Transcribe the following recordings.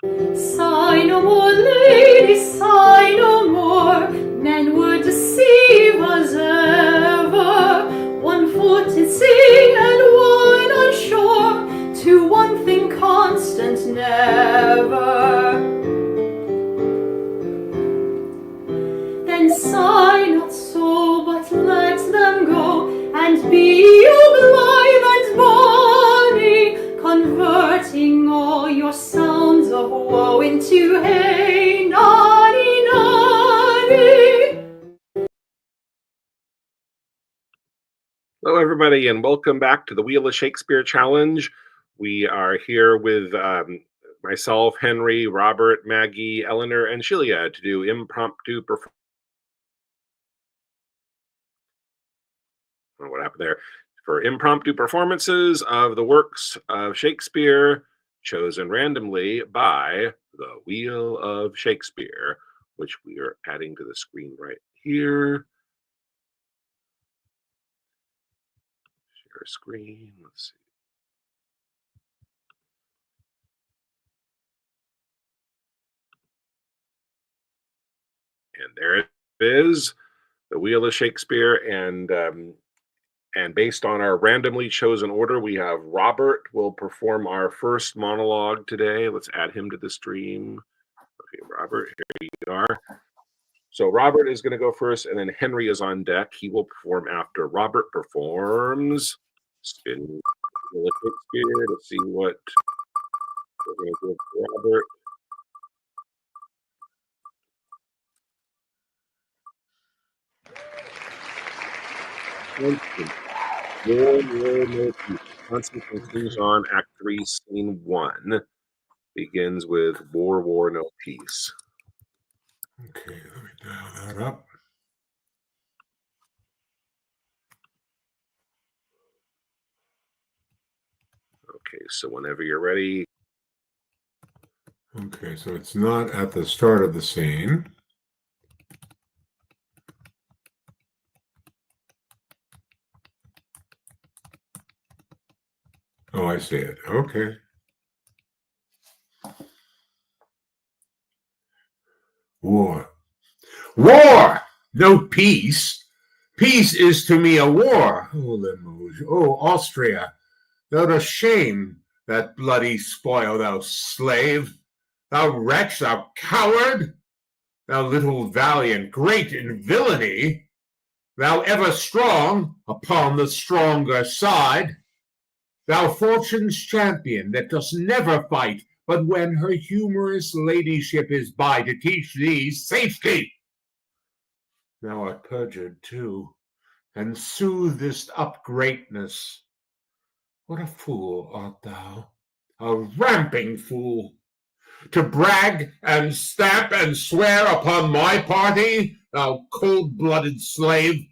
Sigh no more, ladies, sigh no more. Men would deceive us ever. One foot at sea and one on shore. To one thing constant never. Then sigh not so, but let them go, and be you blithe and bonny, converting all your sounds of woe into hey, nonny, nonny. Hello, everybody, and welcome back to the Wheel of Shakespeare Challenge. We are here with myself, Henry, Robert, Maggie, Eleanor, and Shelia to do impromptu what happened there? For impromptu performances of the works of Shakespeare chosen randomly by the Wheel of Shakespeare, which we are adding to the screen right here. Share screen. Let's see. And there it is, the Wheel of Shakespeare, and based on our randomly chosen order, we have Robert will perform our first monologue today. Let's add him to the stream. Okay, Robert, here you are. So Robert is going to go first, and then Henry is on deck. He will perform after Robert performs. Spin Wheel of Shakespeare to see what we're going to give Robert. Constant continues on. Act 3, Scene 1 begins with War, No Peace. Okay, let me dial that up. Okay, so whenever you're ready. Okay, so it's not at the start of the scene. Oh, I see it. Okay. War. War! No peace. Peace is to me a war. Oh, Limoges. Oh, Austria. Thou dost shame that bloody spoil, thou slave. Thou wretch, thou coward. Thou little valiant, great in villainy. Thou ever strong upon the stronger side. Thou fortune's champion that dost never fight, but when her humorous ladyship is by to teach thee safety. Thou art perjured too, and soothest up greatness. What a fool art thou, a ramping fool, to brag and stamp and swear upon my party, thou cold-blooded slave.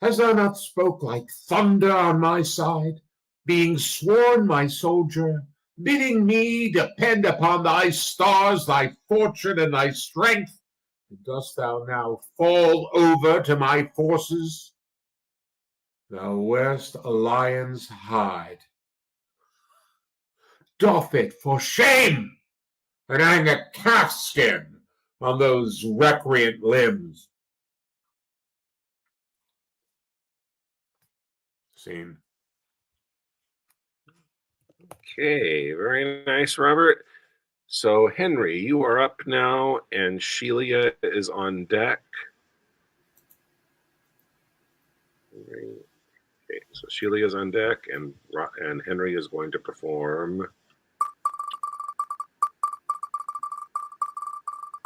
Hast thou not spoke like thunder on my side, being sworn my soldier, bidding me depend upon thy stars, thy fortune, and thy strength? And dost thou now fall over to my forces? Thou wearest a lion's hide. Doff it for shame, and hang a calfskin on those recreant limbs. Scene. Okay, very nice, Robert. So, Henry, you are up now, and Shelia is on deck. Okay, so Shelia is on deck, and Henry is going to perform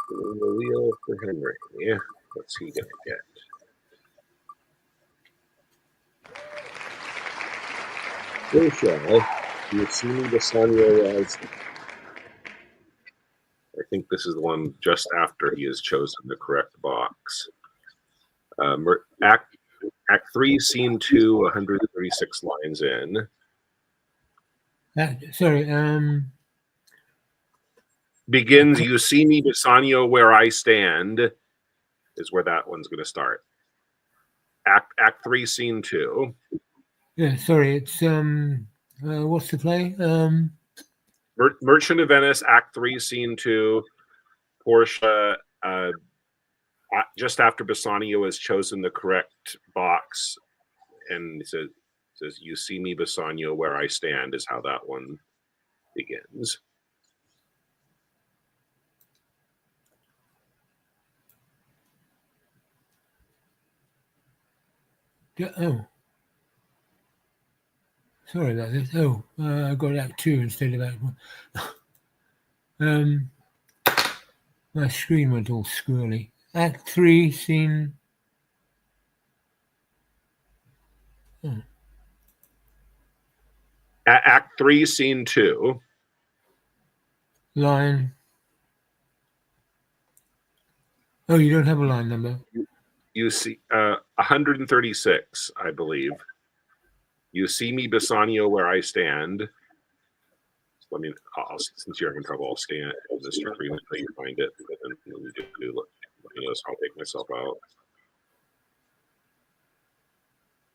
the wheel for Henry. Yeah, what's he gonna get? Rachel, you see me the Sonia as. I think this is the one just after he has chosen the correct box. Act 3, Scene 2, 136 lines in. Begins, you see me, Bassanio, where I stand, is where that one's going to start. Act 3, Scene 2. Yeah, sorry, it's what's the play? Merchant of Venice, Act 3, Scene 2. Portia, just after Bassanio has chosen the correct box, and it says, "You see me, Bassanio, where I stand," is how that one begins. Oh. Sorry about this. Oh, I got Act 2 instead of Act 1. My screen went all squirrely. Act 3, Scene... Oh. Act 3, Scene 2. Line... Oh, you don't have a line number? You see 136, I believe. "You see me, Bassanio, where I stand." So since you're having trouble, I'll stand on the screen until you find it. But then when you do, let me know, so I'll take myself out.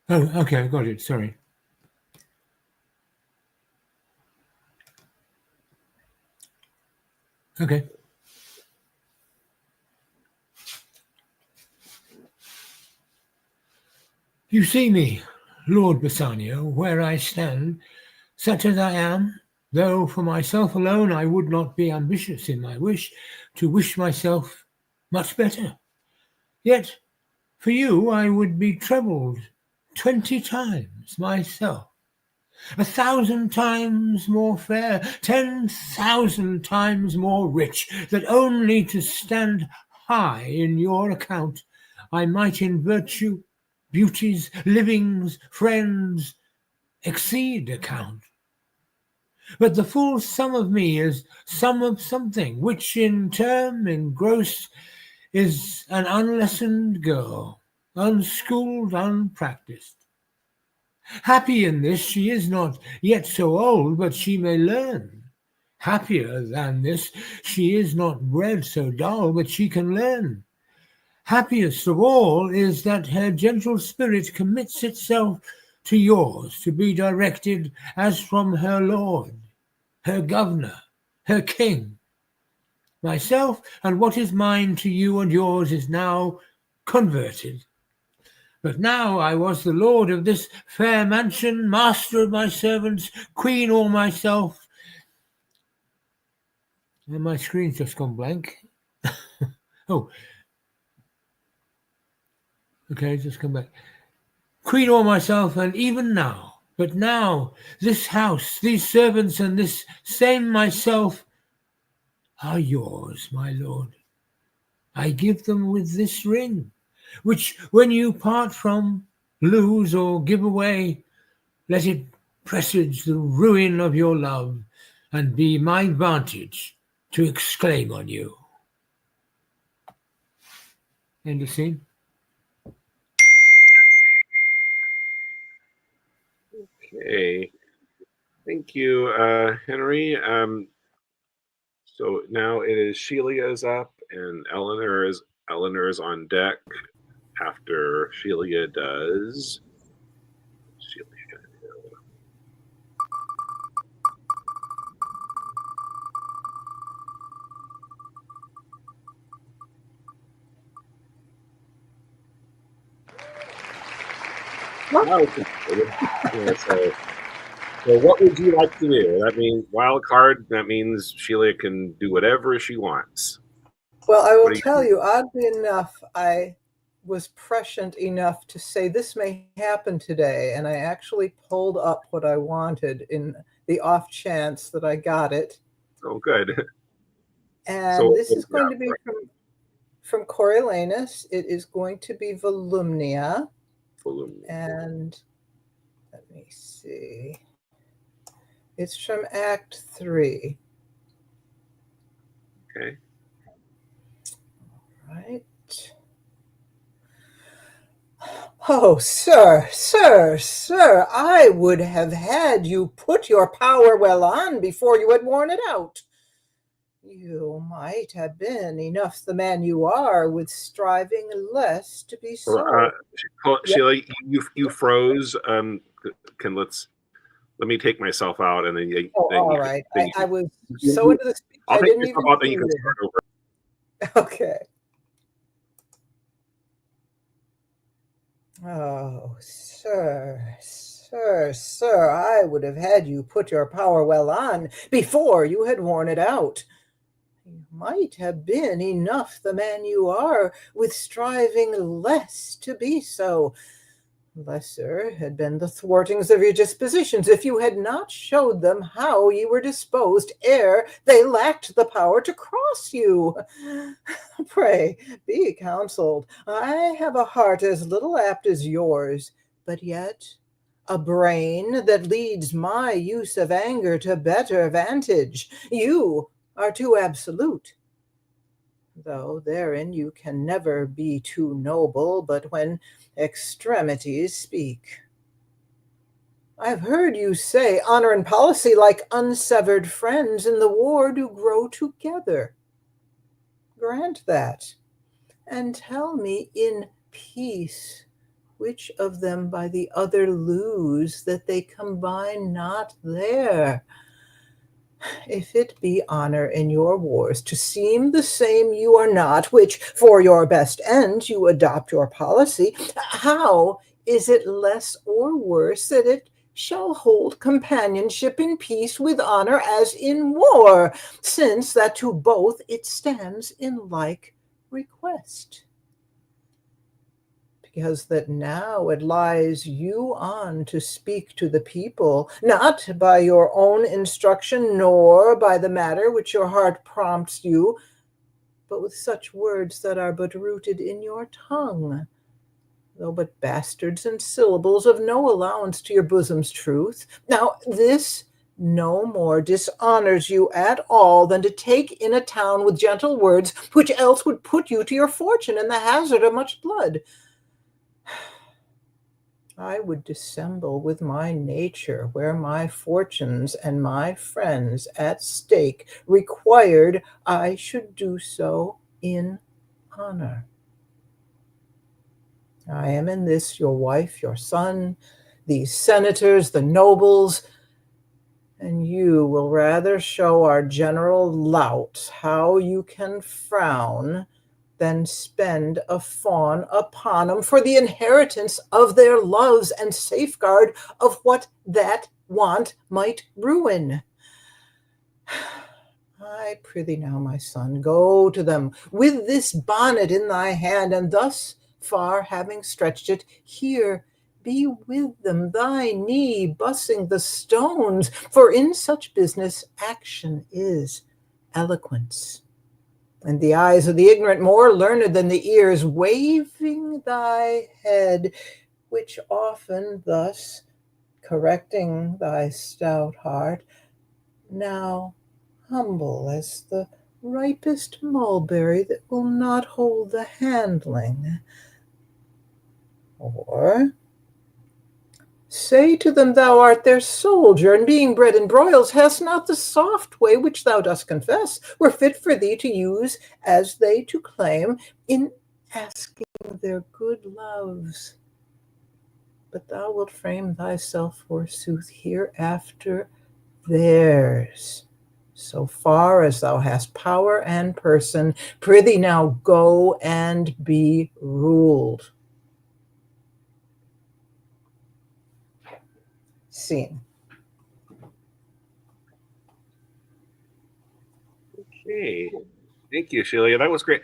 Oh, okay, I got it. Sorry. Okay. You see me, Lord Bassanio, where I stand, such as I am, though for myself alone I would not be ambitious in my wish to wish myself much better. Yet for you I would be troubled 20 times myself, 1,000 times more fair, 10,000 times more rich, that only to stand high in your account I might in virtue, beauties, livings, friends, exceed account. But the full sum of me is sum of something, which in term, in gross, is an unlessoned girl, unschooled, unpractised. Happy in this she is not yet so old, but she may learn. Happier than this, she is not bred so dull, but she can learn. Happiest of all is that her gentle spirit commits itself to yours, to be directed as from her lord, her governor, her king. Myself and what is mine to you and yours is now converted. But now I was the lord of this fair mansion, master of my servants, queen all myself. And my screen's just gone blank. Oh, okay, just come back. Queen all myself, and even now, but now, this house, these servants, and this same myself are yours, my lord. I give them with this ring, which when you part from, lose, or give away, let it presage the ruin of your love, and be my vantage to exclaim on you. End of scene. Okay. Thank you, Henry. So now it is Shelia's up, and Eleanor is on deck after Shelia does. So what would you like to do? That means wild card. That means Sheila can do whatever she wants. Well, I will tell you, oddly enough, I was prescient enough to say this may happen today, and I actually pulled up what I wanted in the off chance that I got it. Oh, good. And so this is going to be from Coriolanus. It is going to be Volumnia. And let me see. It's from Act 3. Okay. Right. Oh, sir, I would have had you put your power well on before you had worn it out. You might have been enough the man you are, with striving less to be so. Sheila, you froze. Let's let me take myself out, and then Oh, then all you can. right. Then I was you, so into the speech, I'll I take didn't yourself even out, then see you can it. start over. Okay. Oh, sir, I would have had you put your power well on before you had worn it out. You might have been enough the man you are, with striving less to be so. Lesser had been the thwartings of your dispositions, if you had not showed them how ye were disposed ere they lacked the power to cross you. Pray be counselled. I have a heart as little apt as yours, but yet a brain that leads my use of anger to better vantage. You are too absolute, though therein you can never be too noble, but when extremities speak. I've heard you say honor and policy, like unsevered friends in the war, do grow together. Grant that, and tell me in peace which of them by the other lose, that they combine not there. If it be honor in your wars to seem the same you are not, which for your best ends you adopt your policy, how is it less or worse that it shall hold companionship in peace with honor as in war, since that to both it stands in like request? Because that now it lies you on to speak to the people, not by your own instruction, nor by the matter which your heart prompts you, but with such words that are but rooted in your tongue, though but bastards and syllables of no allowance to your bosom's truth. Now this no more dishonors you at all than to take in a town with gentle words, which else would put you to your fortune and the hazard of much blood. I would dissemble with my nature where my fortunes and my friends at stake required I should do so in honor. I am in this your wife, your son, these senators, the nobles, and you will rather show our general lout how you can frown than spend a fawn upon 'em for the inheritance of their loves and safeguard of what that want might ruin. I prithee now, my son, go to them with this bonnet in thy hand, and thus far having stretched it, here be with them, thy knee bussing the stones, for in such business action is eloquence, and the eyes of the ignorant more learned than the ears, waving thy head, which often thus correcting thy stout heart, now humble as the ripest mulberry that will not hold the handling. Or say to them thou art their soldier, and being bred in broils, hast not the soft way which thou dost confess were fit for thee to use as they to claim in asking their good loves. But thou wilt frame thyself, forsooth, hereafter theirs, so far as thou hast power and person. Prithee now go and be ruled. Scene. Okay, thank you, Sheila. That was great.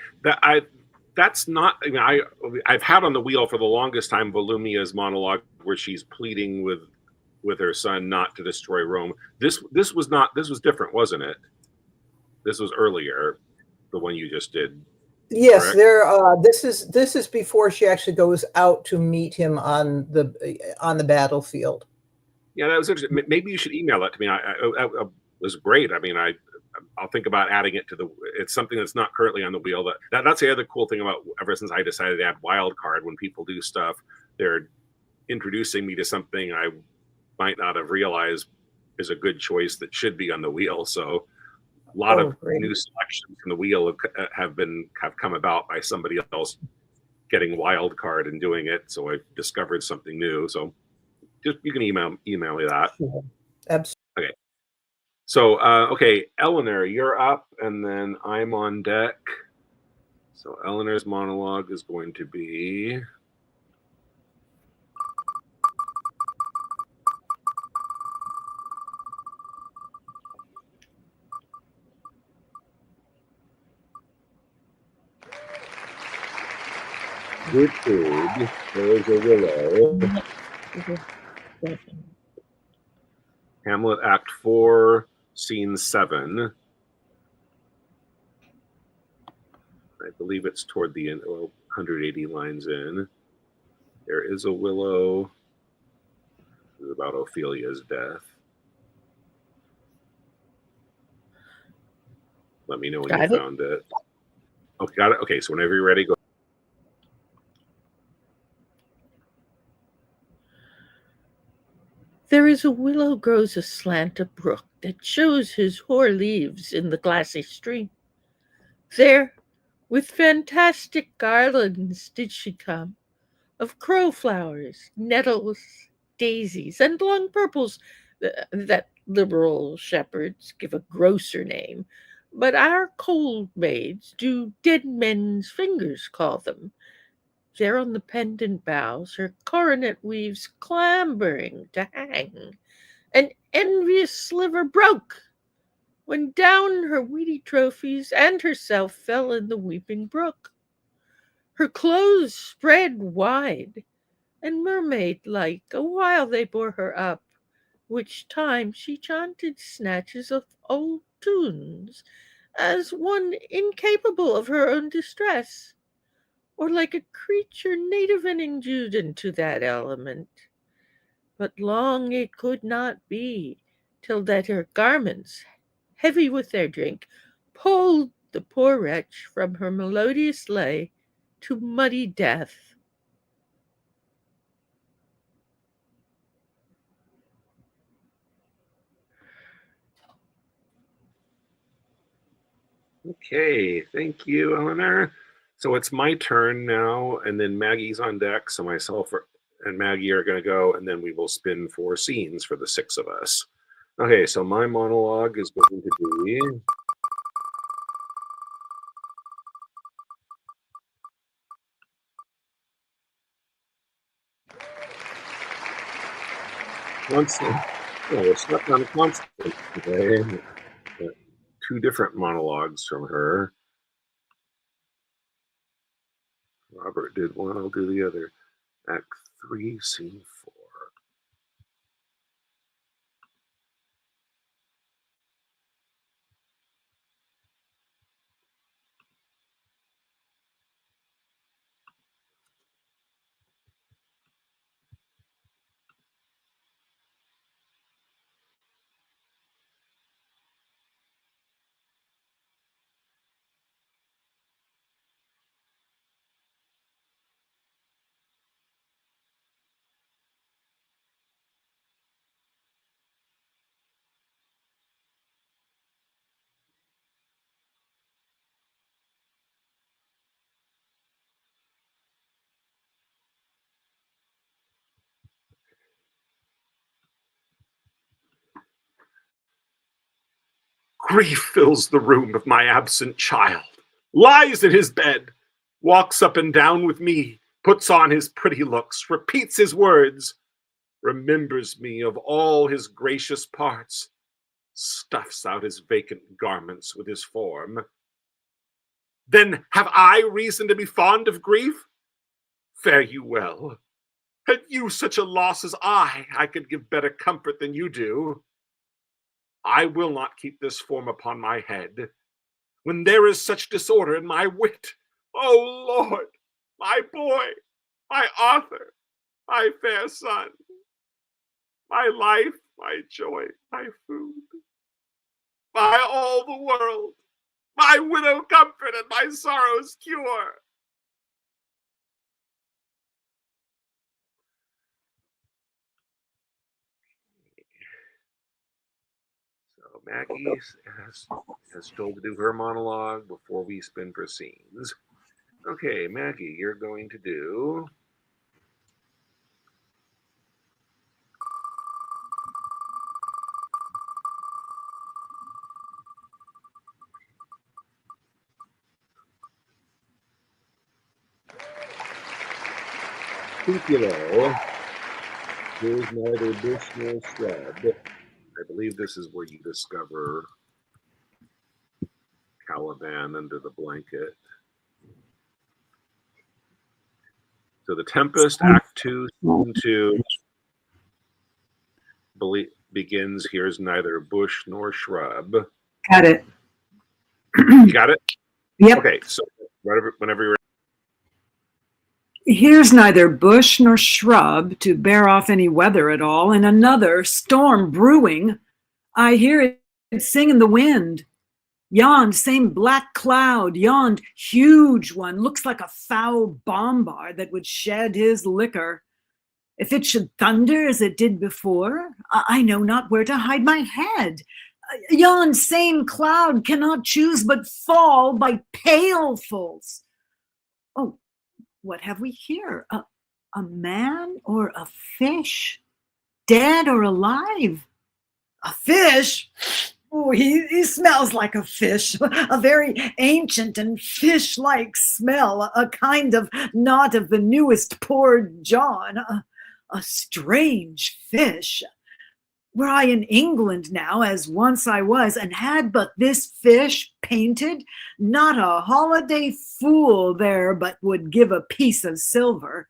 That's not. I mean, I've had on the wheel for the longest time Volumia's monologue where she's pleading with her son not to destroy Rome. This was not. This was different, wasn't it? This was earlier, the one you just did. Yes, Correct? this is before she actually goes out to meet him on the battlefield. Yeah, that was interesting. Maybe you should email that to me. It was great. I mean, I'll think about adding it to the. It's something that's not currently on the wheel. That's the other cool thing about ever since I decided to add wildcard. When people do stuff, they're introducing me to something I might not have realized is a good choice that should be on the wheel. So a lot of Great. new selections from the wheel have come about by somebody else getting wildcard and doing it. So I discovered something new. So just you can email me that. Sure. Absolutely. Okay. So, okay, Eleanor, you're up, and then I'm on deck. So Eleanor's monologue is going to be... Gertrude, there's a willow. Hamlet, Act 4, Scene 7. I believe it's toward the end, 180 lines in. There is a willow. This is about Ophelia's death. Let me know when you found it. Okay, got it. Okay, so whenever you're ready, go. There is a willow grows aslant a brook that shows his hoar leaves in the glassy stream. There, with fantastic garlands did she come, of crow flowers, nettles, daisies, and long purples that liberal shepherds give a grosser name, but our cold maids do dead men's fingers call them. There on the pendant boughs her coronet weaves clambering to hang. An envious sliver broke, when down her weedy trophies and herself fell in the weeping brook. Her clothes spread wide, and mermaid-like, awhile they bore her up, which time she chanted snatches of old tunes, as one incapable of her own distress, or like a creature native and endued into that element. But long it could not be, till that her garments, heavy with their drink, pulled the poor wretch from her melodious lay to muddy death. Okay, thank you, Eleanor. So it's my turn now, and then Maggie's on deck. So myself and Maggie are going to go, and then we will spin 4 scenes for the 6 of us. Okay, so my monologue is going to be... Constant. Oh, we're stuck on Constant today. 2 different monologues from her. Robert did one, I'll do the other. Act 3, Scene 4. Grief fills the room of my absent child. Lies in his bed, walks up and down with me, puts on his pretty looks, repeats his words, remembers me of all his gracious parts, stuffs out his vacant garments with his form. Then have I reason to be fond of grief? Fare you well. Had you such a loss as I could give better comfort than you do. I will not keep this form upon my head, when there is such disorder in my wit. O Lord, my boy, my author, my fair son, my life, my joy, my food, my all the world, my widow comfort and my sorrow's cure. So Maggie has still to do her monologue before we spin for scenes. Okay, Maggie, you're going to do... Cupulo, here's neither bush nor shrub. I believe this is where you discover Caliban under the blanket. So the Tempest, Act 2, Scene 2, begins, here's neither bush nor shrub. Got it. You got it? Yep. Okay, so whenever you're Here's neither bush nor shrub to bear off any weather at all, and another storm brewing. I hear it sing in the wind. Yond same black cloud, yond huge one, looks like a foul bombard that would shed his liquor. If it should thunder as it did before, I know not where to hide my head. Yon same cloud cannot choose but fall by pailfuls. Oh, what have we here? A man or a fish? Dead or alive? A fish? Oh, he smells like a fish, a very ancient and fish-like smell, a kind of not of the newest poured John, a strange fish. Were I in England now, as once I was, and had but this fish painted, not a holiday fool there but would give a piece of silver.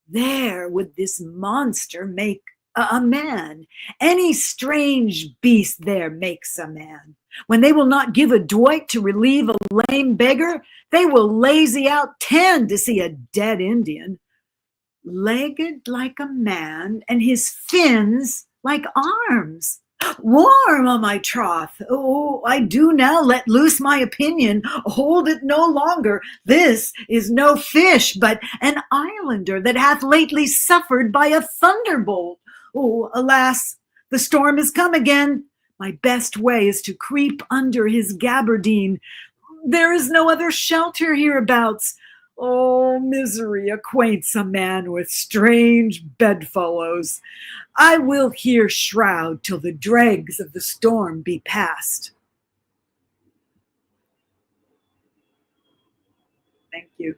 There would this monster make a man. Any strange beast there makes a man. When they will not give a doit to relieve a lame beggar, they will lazy out 10 to see a dead Indian. Legged like a man, and his fins like arms. Warm, on my troth. Oh, I do now let loose my opinion. Hold it no longer. This is no fish, but an islander that hath lately suffered by a thunderbolt. Oh, alas, the storm is come again. My best way is to creep under his gabardine. There is no other shelter hereabouts. Oh, misery acquaints a man with strange bedfellows. I will here shroud till the dregs of the storm be past. Thank you.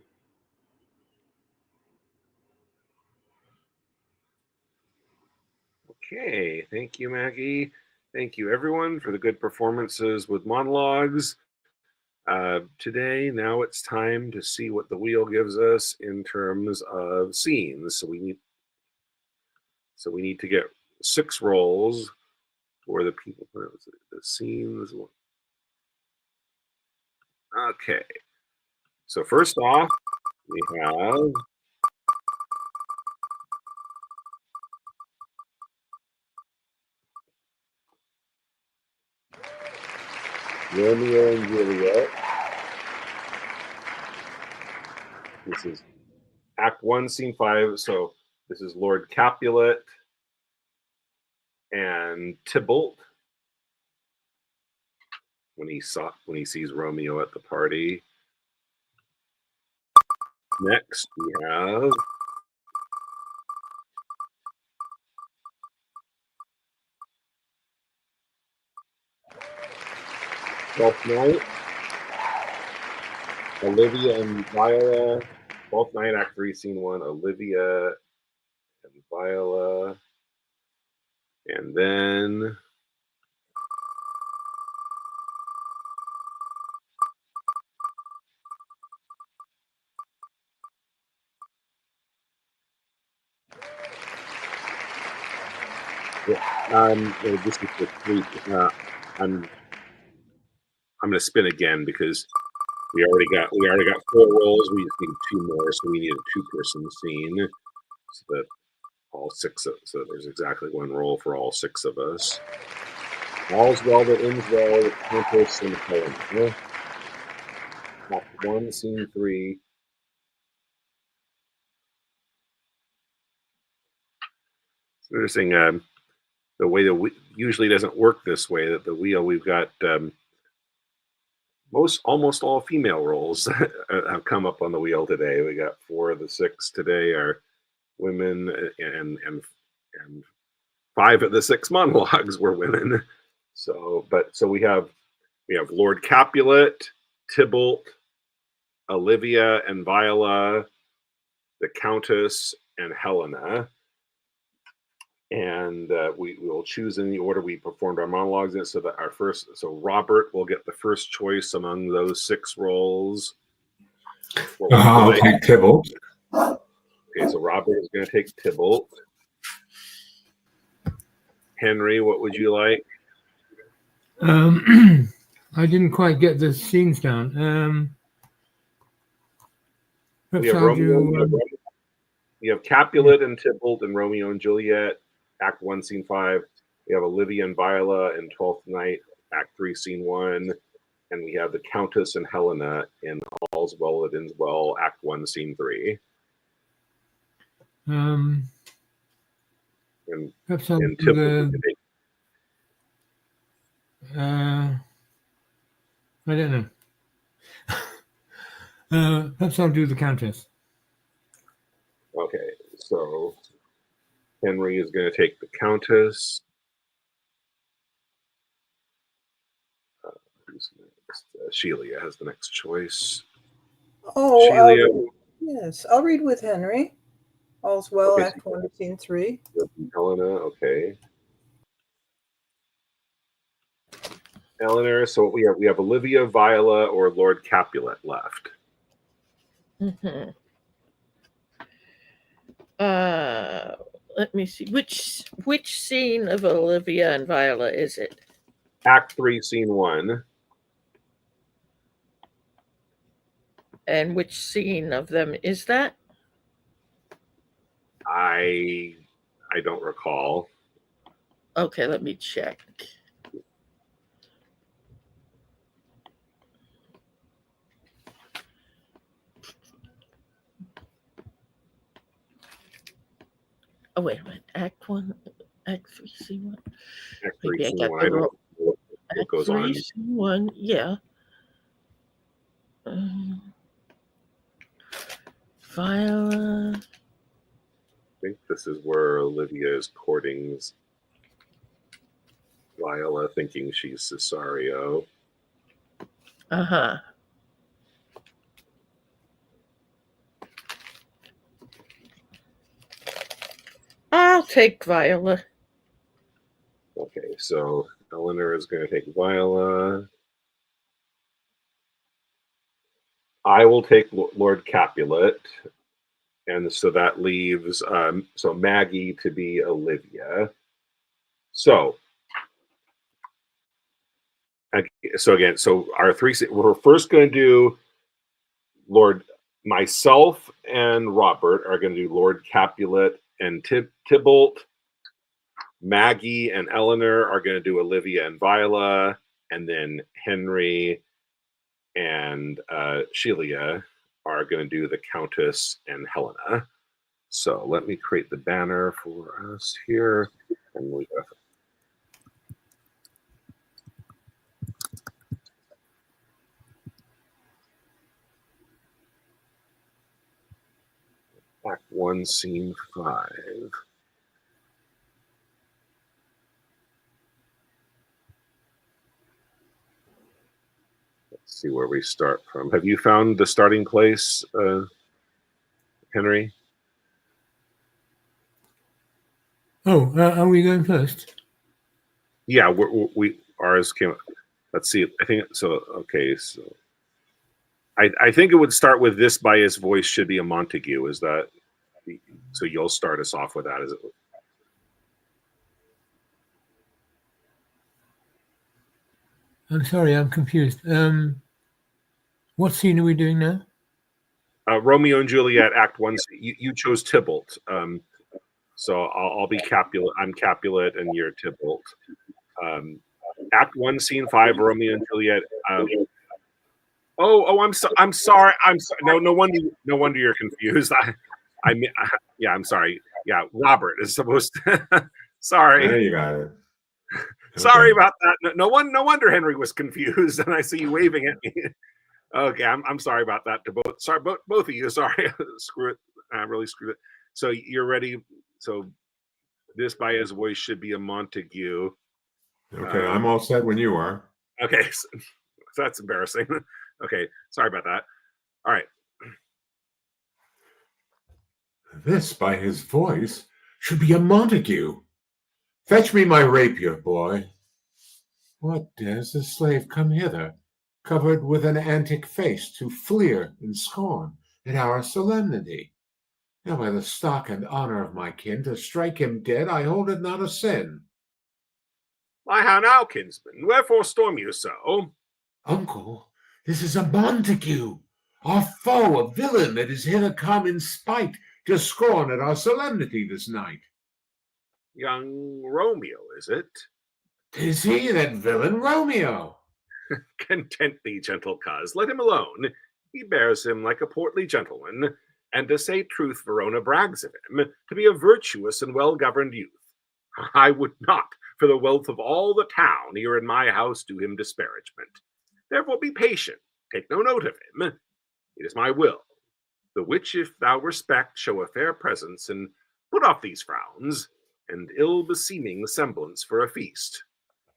Okay, thank you, Maggie. Thank you, everyone, for the good performances with monologues. Today, now it's time to see what the wheel gives us in terms of scenes. So we need to get 6 rolls for the people. The scenes. Okay. So first off, we have Romeo and Juliet. This is Act 1, Scene 5. So this is Lord Capulet and Tybalt when he sees Romeo at the party. Next, we have Twelfth Night, Olivia and Viola. Twelfth Night, Act 3, Scene 1, Olivia and Viola. And then this is the 3. I'm going to spin again because we already got 4 rolls. We just need 2 more, so we need a 2-person scene. So that all 6 so there's exactly 1 roll for all 6 of us. All's well that ends well with Tempest and Helen. Act 1, Scene 3. It's interesting. The way that usually doesn't work this way. That the wheel, we've got almost all female roles have come up on the wheel today. We got 4 of the 6 today are women, and 5 of the 6 monologues were women. So we have Lord Capulet, Tybalt, Olivia and Viola, the Countess, and Helena. And we will choose in the order we performed our monologues in. So that so Robert will get the first choice among those 6 roles. I'll take Tybalt. Okay, so Robert is going to take Tybalt. Henry, what would you like? I didn't quite get the scenes down. We have Romeo. We have Capulet and Tybalt and Romeo and Juliet, Act 1, Scene 5. We have Olivia and Viola in Twelfth Night, Act 3, Scene 1. And we have the Countess and Helena in All's Well That Ends Well, Act 1, Scene 3. And perhaps I'll do Tybalt. I don't know. Perhaps I'll do the Countess. Okay, so Henry is going to take the Countess. Who's next? Sheila has the next choice. Oh, Sheila. yes, I'll read with Henry. All's Well, Okay, Act 1, Scene 3. Helena, okay. Eleanor, so we have Olivia, Viola, or Lord Capulet left. Mm-hmm. Let me see. Which scene of Olivia and Viola is it? Act 3, Scene 1. And which scene of them is that? I don't recall. Okay, let me check. Oh, wait a minute. Act 1, Act 3, Scene 1. Act 3, Maybe I Scene got 1. the I don't wrong. know what goes Act 3, on. Scene 1, yeah. Viola. I think this is where Olivia is courting Viola, thinking she's Cesario. Uh-huh. I'll take Viola. Okay, so Eleanor is going to take Viola. I will take Lord Capulet. And so that leaves so Maggie to be Olivia. So again, so our 3, we're first going to do myself and Robert are going to do Lord Capulet and Tybalt. Maggie and Eleanor are going to do Olivia and Viola, and then Henry and Sheila are going to do the Countess and Helena. So let me create the banner for us here, and we have Act 1, Scene 5. Let's see where we start from. Have you found the starting place, Henry? Oh, are we going first? Yeah, ours came. Let's see. I think so. Okay, so I think it would start with "This by His voice should be a Montague." Is that so? You'll start us off with that, is it? I'm sorry, I'm confused. What scene are we doing now? Romeo and Juliet, Act 1. You chose Tybalt, so I'll be Capulet. I'm Capulet, and you're Tybalt. Act 1, Scene 5, Romeo and Juliet. I'm sorry. No wonder you're confused. I'm sorry. Yeah, Robert is supposed to. Sorry. There you got it. Sorry about that. No wonder Henry was confused, and I see you waving at me. Okay, I'm sorry about that to both. Sorry, both of you. Sorry, screw it. I really screwed it. So you're ready. So this by his voice should be a Montague. Okay, I'm all set when you are. Okay, so that's embarrassing. Okay, sorry about that. All right. This, by his voice, should be a Montague. Fetch me my rapier, boy. What dares the slave come hither, covered with an antic face, to fleer in scorn at our solemnity? Now by the stock and honor of my kin, to strike him dead, I hold it not a sin. Why, how now, kinsman? Wherefore storm you so? Uncle, this is a Montague, our foe, a villain that is hither come in spite to scorn at our solemnity this night. Young Romeo, is it? 'Tis he, that villain Romeo. Content thee, gentle coz, let him alone. He bears him like a portly gentleman, and to say truth, Verona brags of him to be a virtuous and well-governed youth. I would not, for the wealth of all the town here in my house, do him disparagement. Therefore be patient, take no note of him. It is my will, the which if thou respect, show a fair presence, and put off these frowns, and ill-beseeming semblance for a feast.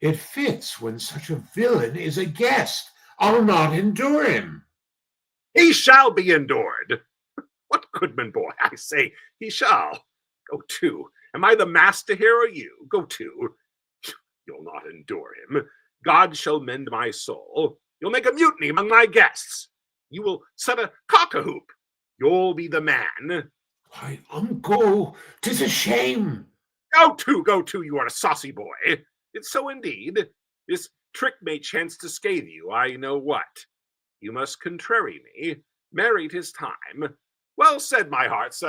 It fits when such a villain is a guest. I'll not endure him. He shall be endured. What goodman boy, I say, he shall. Go to. Am I the master here or you? Go to. You'll not endure him. God shall mend my soul. You'll make a mutiny among my guests. You will set a cock-a-hoop. You'll be the man. Why, uncle, 'tis a shame. Go to, you are a saucy boy. It's so indeed. This trick may chance to scathe you, I know what. You must contrary me. Marry 'tis time. Well said, my hearts.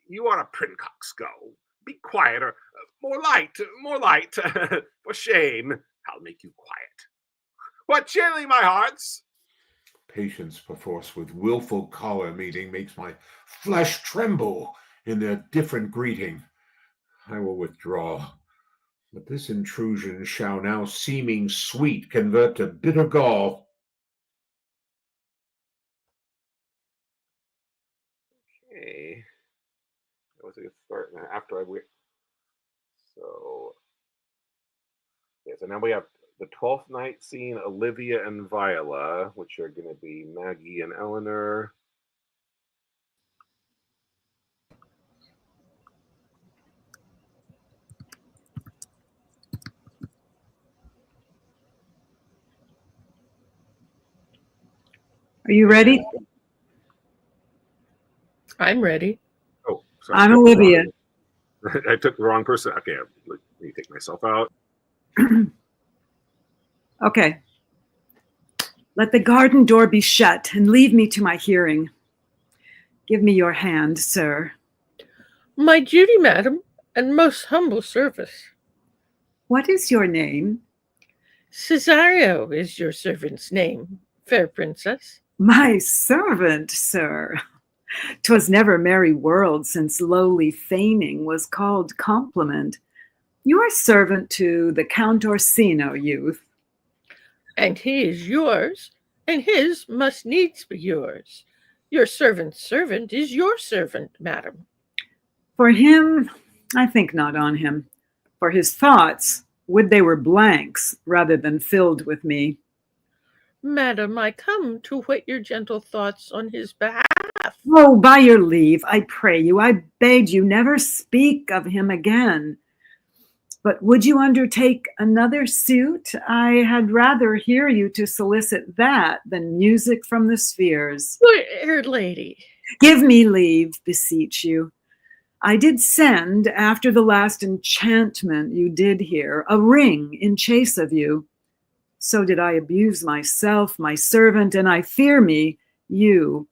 You are a princox, go. Be quiet, or more light. For shame. I'll make you quiet. What cheerly, my hearts? Patience perforce with willful choler meeting makes my flesh tremble in their different greeting. I will withdraw. But this intrusion shall now seeming sweet convert to bitter gall. Okay. That was a good start. Now after I wait. So yeah, so now we have the 12th night scene, Olivia and Viola, which are going to be Maggie and Eleanor. Are you ready? I'm ready. Oh, sorry. I'm Olivia. I took the wrong person. Okay, let me take myself out. Okay. Let the garden door be shut and leave me to my hearing. Give me your hand, sir. My duty, madam, and most humble service. What is your name? Cesario is your servant's name, fair princess. My servant, sir. 'Twas never merry world since lowly feigning was called compliment. Your servant to the Count Orsino, youth. And he is yours, and his must needs be yours. Your servant's servant is your servant, madam. For him, I think not on him. For his thoughts, would they were blanks rather than filled with me. Madam, I come to whet your gentle thoughts on his behalf. Oh, by your leave, I pray you, I beg you, never speak of him again. But would you undertake another suit? I had rather hear you to solicit that than music from the spheres. Fair lady. Give me leave, beseech you. I did send, after the last enchantment you did here, a ring in chase of you. So did I abuse myself, my servant, and I fear me, you.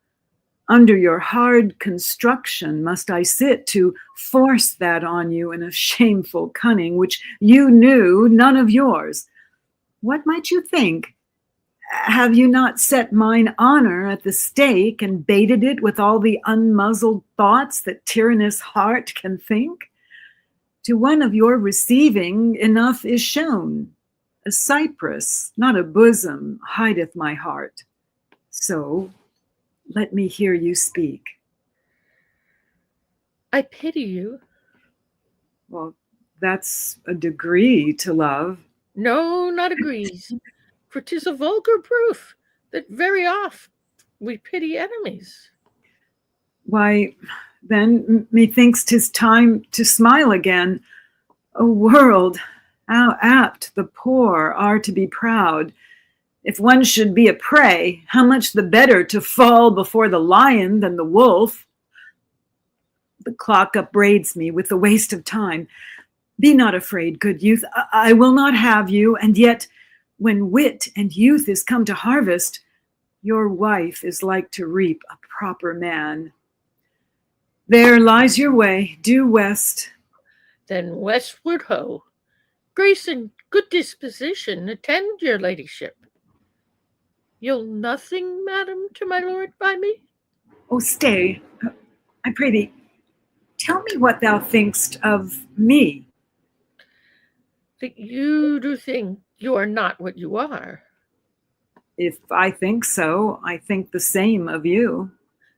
Under your hard construction must I sit to force that on you in a shameful cunning which you knew none of yours. What might you think? Have you not set mine honor at the stake and baited it with all the unmuzzled thoughts that tyrannous heart can think? To one of your receiving enough is shown. A cypress, not a bosom, hideth my heart. So let me hear you speak. I pity you. Well, that's a degree to love. No, not agrees. For 'tis a vulgar proof that very oft we pity enemies. Why, then methinks 'tis time to smile again. O world, how apt the poor are to be proud. If one should be a prey, how much the better to fall before the lion than the wolf. The clock upbraids me with the waste of time. Be not afraid, good youth, I will not have you, and yet when wit and youth is come to harvest, your wife is like to reap a proper man. There lies your way, due west. Then westward ho. Grace and good disposition attend your ladyship. You'll nothing, madam, to my lord by me? Oh, stay, I pray thee, tell me what thou think'st of me. That you do think you are not what you are. If I think so, I think the same of you.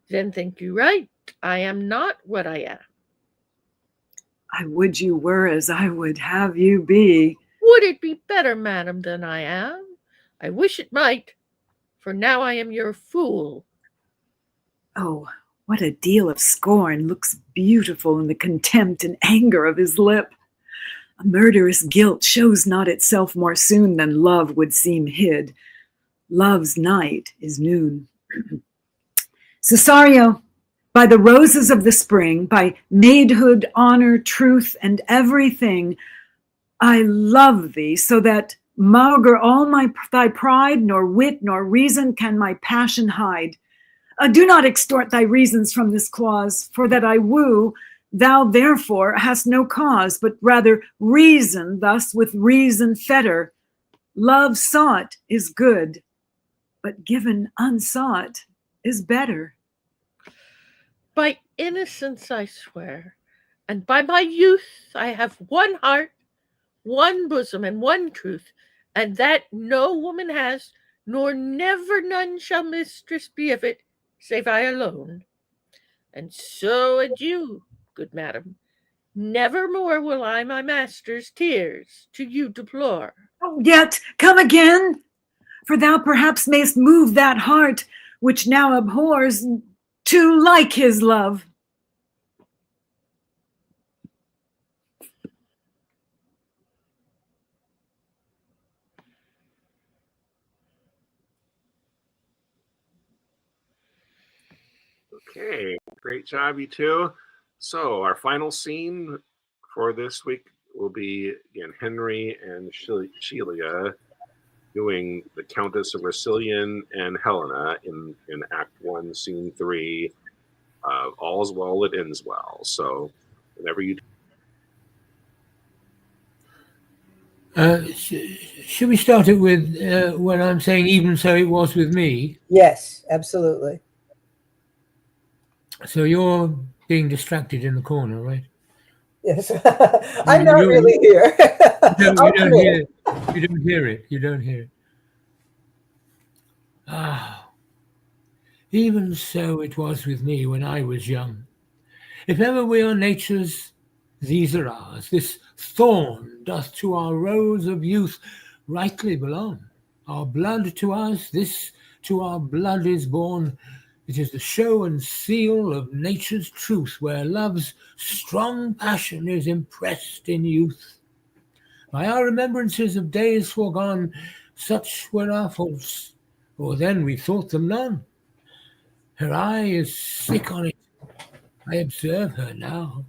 Then think you right. I am not what I am. I would you were as I would have you be. Would it be better, madam, than I am? I wish it might, for now I am your fool. Oh, what a deal of scorn looks beautiful in the contempt and anger of his lip. A murderous guilt shows not itself more soon than love would seem hid. Love's night is noon. Cesario, by the roses of the spring, by maidhood, honor, truth, and everything, I love thee, so that maugre all thy pride, nor wit, nor reason can my passion hide. Do not extort thy reasons from this clause, for that I woo, thou therefore hast no cause, but rather reason thus with reason fetter. Love sought is good, but given unsought is better. By innocence I swear, and by my youth I have one heart, one bosom, and one truth, and that no woman has, nor never none shall mistress be of it, save I alone. And so adieu, good madam. Never more will I my master's tears to you deplore. Oh, yet come again, for thou perhaps mayst move that heart which now abhors to like his love. Okay, great job, you two. So our final scene for this week will be again Henry and Shelia doing the Countess of Racilian and Helena in Act 1, Scene 3. All's well that ends well. So whenever you Should we start it with when I'm saying even so it was with me? Yes, absolutely. So you're being distracted in the corner, right? Yes. I'm not really here. You don't hear it. You don't hear it. Ah, even so it was with me when I was young. If ever we are nature's, these are ours. This thorn doth to our rose of youth rightly belong. Our blood to us, this to our blood is born. It is the show and seal of nature's truth, where love's strong passion is impressed in youth. By our remembrances of days foregone, such were our faults, or then we thought them none. Her eye is sick on it. I observe her now.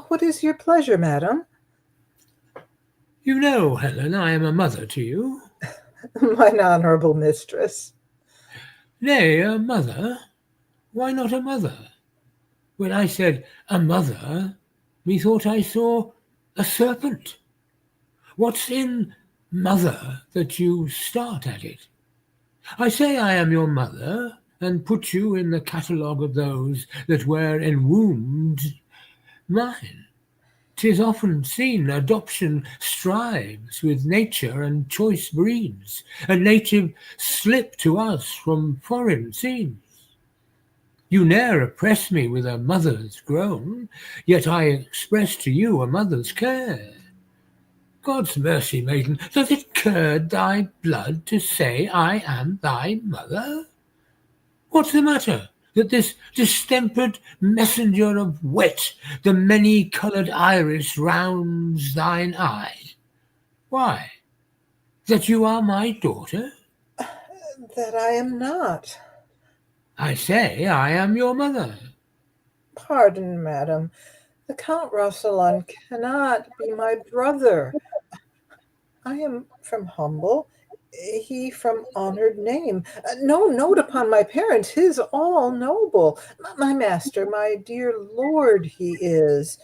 What is your pleasure, madam? You know, Helen, I am a mother to you. Mine honorable mistress. Nay, a mother? Why not a mother? When I said a mother, methought I saw a serpent. What's in mother that you start at it? I say I am your mother, and put you in the catalogue of those that were enwombed mine. 'Tis often seen adoption strives with nature and choice breeds, a native slip to us from foreign scenes. You ne'er oppress me with a mother's groan, yet I express to you a mother's care. God's mercy, maiden, doth it curd thy blood to say I am thy mother? What's the matter? that this distempered messenger of wet, the many-coloured iris rounds thine eye? Why, that you are my daughter? That I am not. I say I am your mother. Pardon, madam. The Count Roussillon cannot be my brother. I am from humble, he from honored name. No note upon my parents, his all noble. My master, my dear lord he is,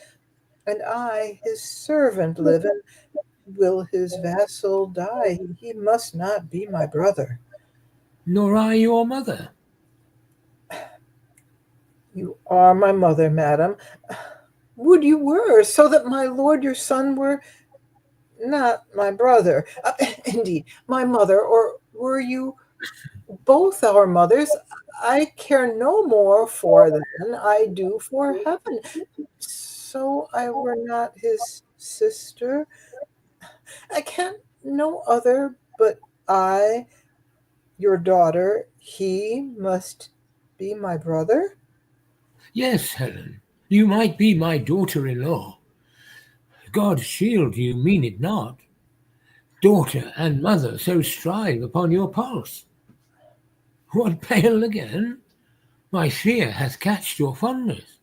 and I his servant live, and will his vassal die, he must not be my brother. Nor I your mother. You are my mother, madam. Would you were, so that my lord your son were not my brother. Indeed, my mother, or were you both our mothers? I care no more for than I do for heaven. So I were not his sister. I can't no other but I, your daughter, he must be my brother. Yes, Helen, you might be my daughter-in-law. God shield you mean it not. Daughter and mother so strive upon your pulse. What, pale again? My fear hath catched your fondness.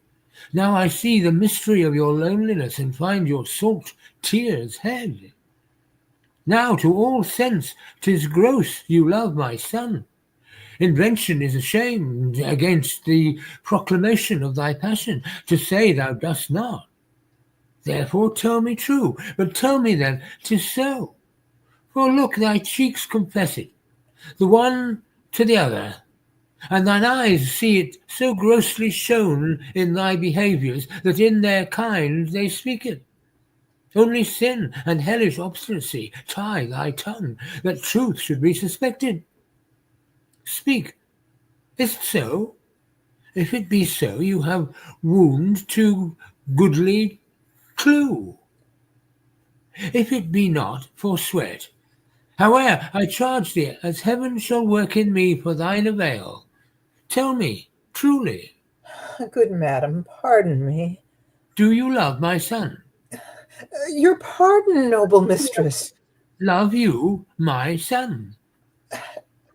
Now I see the mystery of your loneliness, and find your salt tears head. Now to all sense 'tis gross you love my son. Invention is ashamed against the proclamation of thy passion, to say thou dost not. Therefore tell me true, but tell me then 'tis so. For look, thy cheeks confess it, the one to the other, and thine eyes see it so grossly shown in thy behaviours, that in their kind they speak it. Only sin and hellish obstinacy tie thy tongue, that truth should be suspected. Speak, is't so? If it be so, you have wound too goodly clue. If it be not, forswear it. Howe'er, I charge thee, as heaven shall work in me for thine avail, tell me truly, Good madam, pardon me. do you love my son? Your pardon, noble mistress. Love you my son?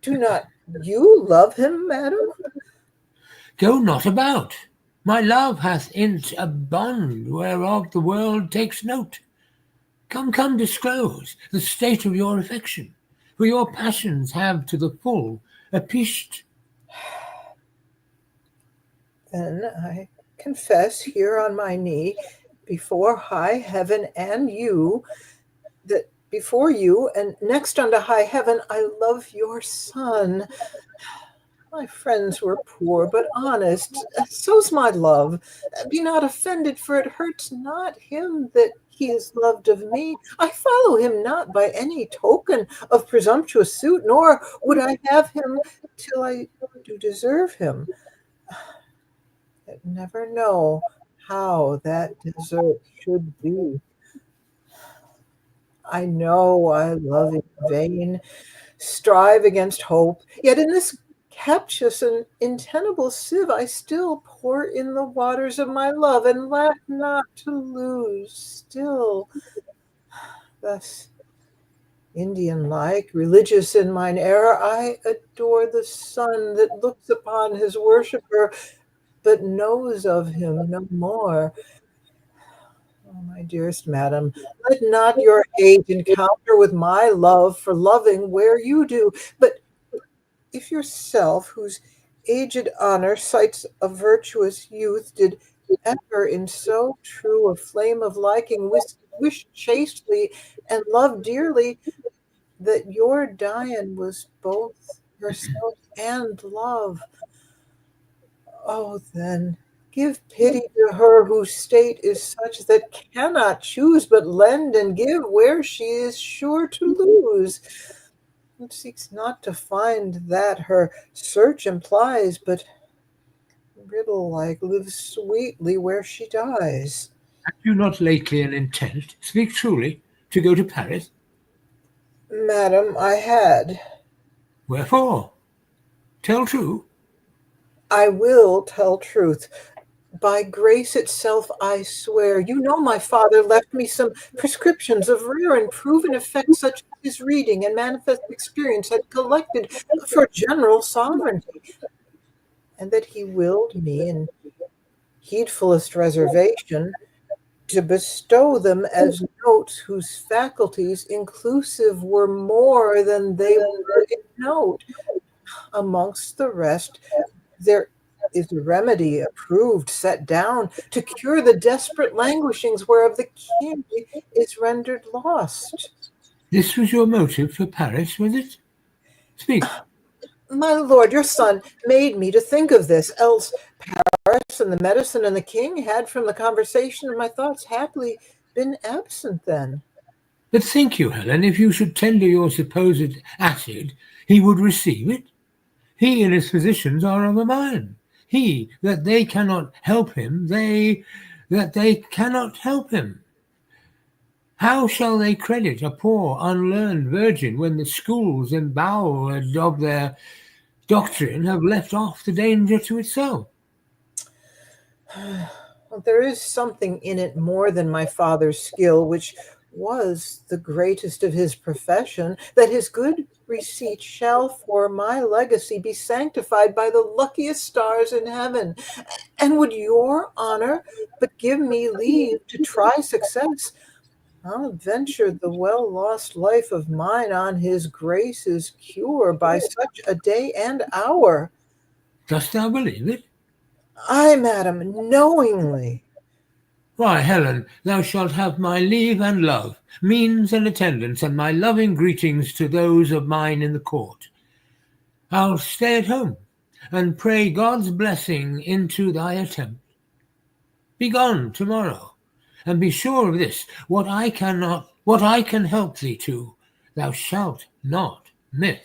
Do not you love him, madam? Go not about. My love hath in't a bond whereof the world takes note. Come, come, disclose the state of your affection, for your passions have to the full appeased. Then I confess here on my knee, before high heaven and you, that before you and next unto high heaven, I love your son. My friends were poor but honest, so's my love. Be not offended, for it hurts not him that he is loved of me. I follow him not by any token of presumptuous suit, nor would I have him till I do deserve him. Yet never know how that desert should be. I know I love in vain, strive against hope, yet in this captious and untenable sieve I still pour in the waters of my love, and lack not to lose still. Thus, Indian-like, religious in mine error, I adore the sun that looks upon his worshipper, but knows of him no more. Oh, my dearest madam, let not your hate encounter with my love for loving where you do, but if yourself, whose aged honor cites a virtuous youth, did ever in so true a flame of liking wish chastely and love dearly, that your Dian was both herself and love, oh, then give pity to her whose state is such that cannot choose but lend and give where she is sure to lose, and seeks not to find that her search implies, but riddle-like lives sweetly where she dies. Have you not lately an intent, speak truly, to go to Paris? Madam, I had. Wherefore? Tell true. I will tell truth. By grace itself, I swear. You know my father left me some prescriptions of rare and proven effects such as his reading and manifest experience had collected for general sovereignty, and that he willed me in heedfulest reservation to bestow them as notes whose faculties inclusive were more than they were in note. Amongst the rest, there is a remedy approved, set down, to cure the desperate languishings whereof the king is rendered lost. This was your motive for Paris, was it? Speak. My lord, your son made me to think of this, else Paris and the medicine and the king had from the conversation of my thoughts happily been absent then. But think you, Helen, if you should tender your supposed acid, he would receive it? He and his physicians are of a mind. He, that they cannot help him, that they cannot help him. How shall they credit a poor, unlearned virgin when the schools embowered of their doctrine have left off the danger to itself? Well, there is something in it more than my father's skill, which was the greatest of his profession, that his good receipt shall for my legacy be sanctified by the luckiest stars in heaven. And would your honor but give me leave to try success, I'll venture the well lost life of mine on his grace's cure by such a day and hour. Dost thou believe it? Ay, madam, knowingly. Why, Helen, thou shalt have my leave and love, means and attendance, and my loving greetings to those of mine in the court. I'll stay at home, and pray God's blessing into thy attempt. Be gone tomorrow, and be sure of this, what I can help thee to, thou shalt not miss.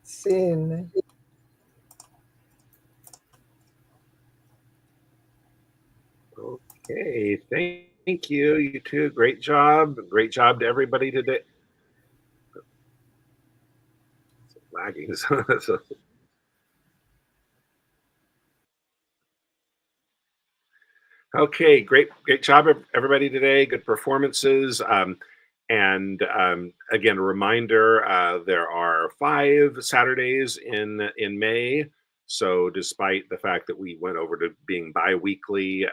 Sin. Okay, thank you. You two, great job. Great job to everybody today. It's lagging. So, okay, great job, everybody today. Good performances. And again, a reminder: there are 5 Saturdays in May. So, despite the fact that we went over to being bi-weekly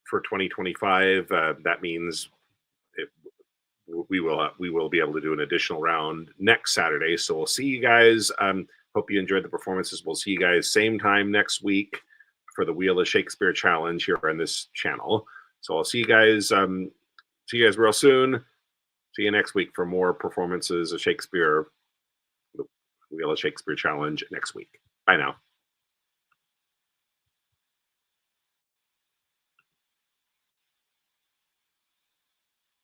for 2025, that means we will be able to do an additional round next Saturday. So we'll see you guys. Hope you enjoyed the performances. We'll see you guys same time next week for the Wheel of Shakespeare challenge here on this channel. So I'll see you guys. See you guys real soon. See you next week for more performances of Shakespeare, the Wheel of Shakespeare challenge next week. Bye now.